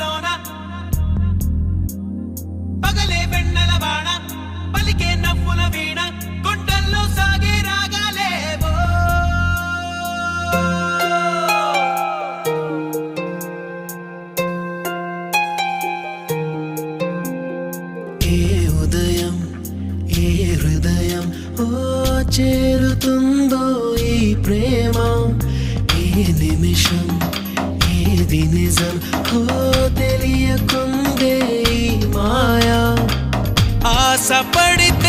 రాత్రుల్లోన పగలే వెన్నెల వాన పలికే నవ్వుల వీణ గుండెల్లో సాగే రాగాలేవో ఏ ఉదయం ఏ హృదయం ఓ చేరుతుందో ఈ ప్రేమ ఏ నిమిషం ఏది నిజం ఓ తెలియకుందే ఈ మాయా ఆశపడితే